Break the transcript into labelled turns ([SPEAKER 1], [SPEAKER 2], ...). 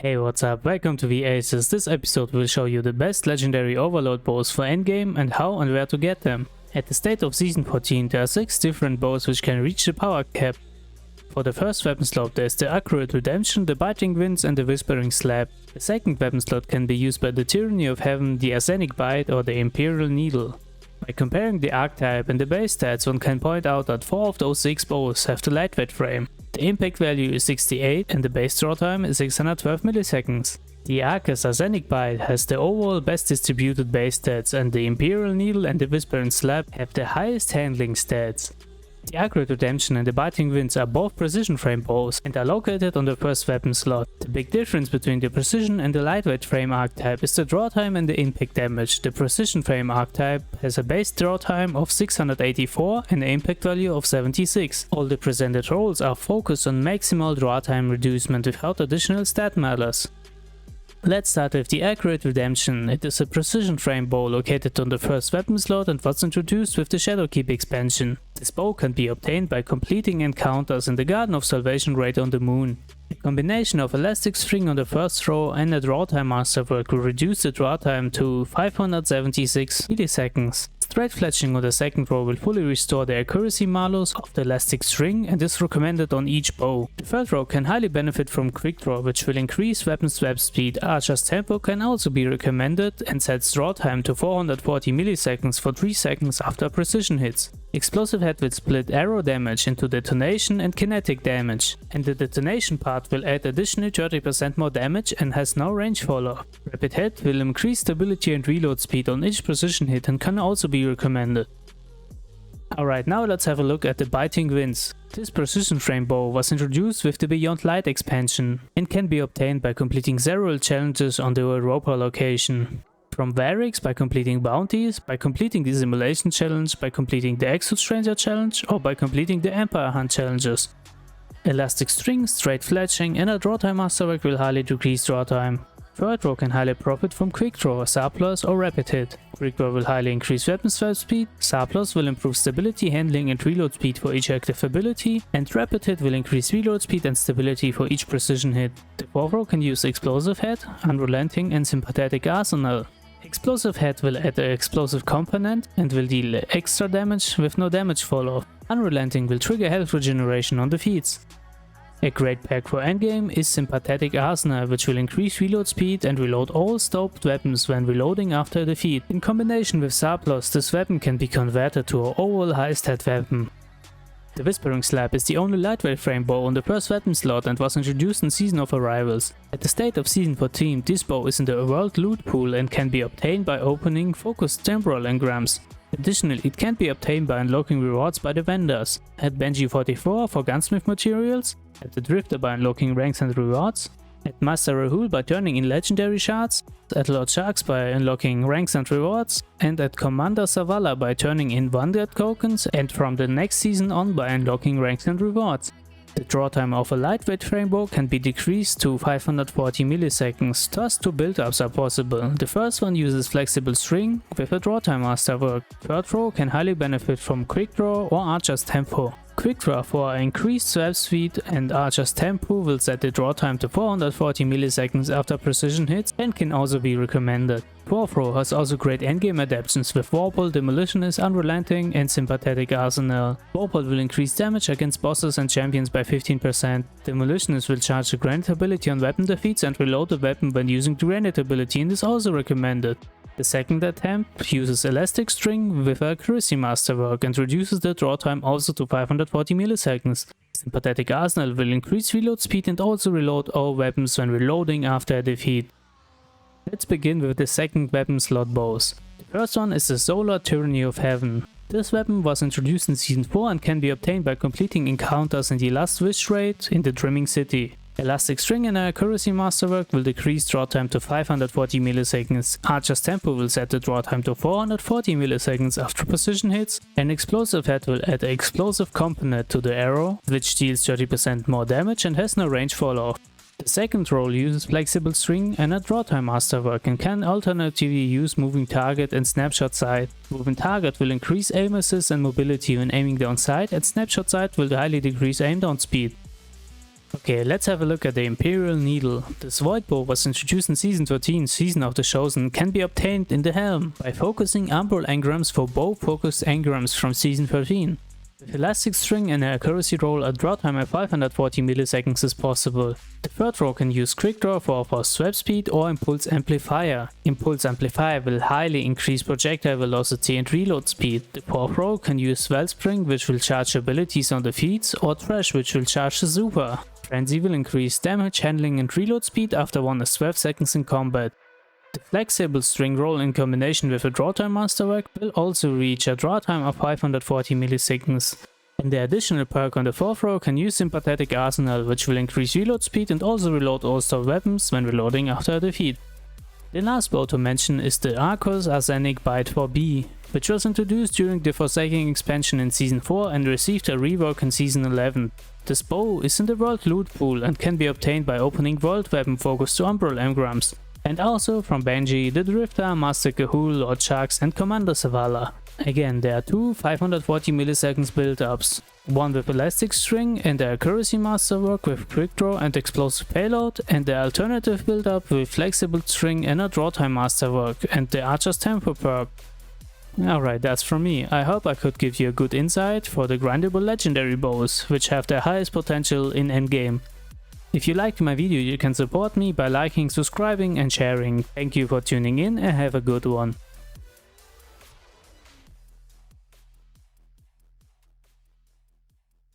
[SPEAKER 1] Hey, what's up? Welcome to the Aces. This episode will show you the best legendary overload bows for endgame and how and where to get them. At the start of season 14 there are 6 different bows which can reach the power cap. For the first weapon slot there is the Accrued Redemption, the Biting Winds and the Whispering Slab. The second weapon slot can be used by the Tyranny of Heaven, the Arsenic Bite or the Imperial Needle. By comparing the archetype and the base stats, one can point out that 4 of those 6 bows have the lightweight frame. The impact value is 68 and the base draw time is 612 milliseconds. The Arcus Arsenic Bite has the overall best distributed base stats, and the Imperial Needle and the Whispering Slab have the highest handling stats. The Accrued Redemption and the Biting Winds are both precision frame bows and are located on the first weapon slot. The big difference between the precision and the lightweight frame archetype is the draw time and the impact damage. The precision frame archetype has a base draw time of 684 and an impact value of 76. All the presented rolls are focused on maximal draw time reducement without additional stat matters. Let's start with the Accrued Redemption. It is a precision frame bow located on the first weapon slot and was introduced with the Shadowkeep expansion. This bow can be obtained by completing encounters in the Garden of Salvation raid on the moon. A combination of elastic string on the first row and a draw time masterwork will reduce the draw time to 576 milliseconds. Straight fletching on the second row will fully restore the accuracy malus of the elastic string and is recommended on each bow. The third row can highly benefit from quick draw, which will increase weapon swap speed. Archer's tempo can also be recommended and sets draw time to 440 milliseconds for 3 seconds after precision hits. Explosive Head will split arrow damage into detonation and kinetic damage, and the detonation part will add additionally 30% more damage and has no range falloff. Rapid Head will increase stability and reload speed on each precision hit and can also be recommended. Alright, now let's have a look at the Biting Winds. This precision frame bow was introduced with the Beyond Light expansion and can be obtained by completing several challenges on the Europa location. From Varix by completing bounties, by completing the Simulation challenge, by completing the Exo Stranger challenge or by completing the Empire Hunt challenges. Elastic string, straight fletching and a draw time masterwork will highly decrease draw time. Third row can highly profit from quick draw, surplus or rapid hit. Quick draw will highly increase weapon swap speed, surplus will improve stability, handling and reload speed for each active ability, and rapid hit will increase reload speed and stability for each precision hit. The fourth row can use Explosive Head, Unrelenting and Sympathetic Arsenal. Explosive Head will add an explosive component and will deal extra damage with no damage falloff. Unrelenting will trigger health regeneration on defeats. A great pack for endgame is Sympathetic Arsenal, which will increase reload speed and reload all stopped weapons when reloading after a defeat. In combination with Surplus, this weapon can be converted to an overall high stat weapon. The Whispering Slab is the only lightweight frame bow on the first weapon slot and was introduced in Season of Arrivals. At the start of Season 14, this bow is in the World Loot Pool and can be obtained by opening focused temporal engrams. Additionally, it can be obtained by unlocking rewards by the vendors. At Benji 44 for gunsmith materials, at the Drifter by unlocking ranks and rewards, at Master Rahul by turning in legendary shards, at Lord Sharks by unlocking ranks and rewards, and at Commander Zavala by turning in Vanguard tokens, and from the next season on by unlocking ranks and rewards. The draw time of a lightweight frame bow can be decreased to 540 milliseconds, thus 2 build-ups are possible. The first one uses flexible string with a draw time masterwork. Third row can highly benefit from quick draw or Archer's tempo. Quick draw for increased swap speed and Archer's tempo will set the draw time to 440 milliseconds after precision hits and can also be recommended. Fourth row has also great endgame adaptations with Warble, Demolitionist, Unrelenting and Sympathetic Arsenal. Warble will increase damage against bosses and champions by 15%. Demolitionist will charge the granite ability on weapon defeats and reload the weapon when using the granite ability and is also recommended. The second attempt uses elastic string with accuracy masterwork and reduces the draw time also to 540 milliseconds. Sympathetic Arsenal will increase reload speed and also reload all weapons when reloading after a defeat. Let's begin with the second weapon slot bows. The first one is the Solar Tyranny of Heaven. This weapon was introduced in Season 4 and can be obtained by completing encounters in the Last Wish raid in the Trimming City. Elastic string and accuracy masterwork will decrease draw time to 540 milliseconds. Archer's tempo will set the draw time to 440 milliseconds after precision hits, and Explosive Head will add an explosive component to the arrow, which deals 30% more damage and has no range falloff. The second role uses flexible string and a draw time masterwork and can alternatively use moving target and snapshot sight. Moving target will increase aim assist and mobility when aiming down sight, and snapshot sight will highly decrease aim down speed. Okay, let's have a look at the Imperial Needle. This void bow was introduced in Season 13, Season of the Chosen, can be obtained in the helm by focusing umbral engrams for bow focused engrams from Season 13. With elastic string and an accuracy roll, a draw time at 540 milliseconds is possible. The third row can use quick draw for swap speed or impulse amplifier. Impulse amplifier will highly increase projectile velocity and reload speed. The fourth row can use Wellspring, which will charge abilities on the feats, or Trash, which will charge the super. Frenzy will increase damage, handling and reload speed after 1 to 12 seconds in combat. The flexible string roll in combination with a draw time masterwork will also reach a draw time of 540 milliseconds. And the additional perk on the fourth row can use Sympathetic Arsenal, which will increase reload speed and also reload all stored weapons when reloading after a defeat. The last bow to mention is the Arsenic Bite-4B, which was introduced during the Forsaking expansion in Season 4 and received a rework in Season 11. This bow is in the World Loot Pool and can be obtained by opening World Weapon focused to Umbral Engrams, and also from Benji, the Drifter, Master Kahul, Lord Sharks and Commander Zavala. Again, there are two 540 milliseconds build-ups, one with elastic string and the accuracy masterwork with quick draw and explosive payload, and the alternative build-up with flexible string and a draw time masterwork and the Archer's Tempo perk. Alright, that's from me. I hope I could give you a good insight for the grindable legendary bows, which have their highest potential in endgame. If you liked my video, you can support me by liking, subscribing and sharing. Thank you for tuning in and have a good one.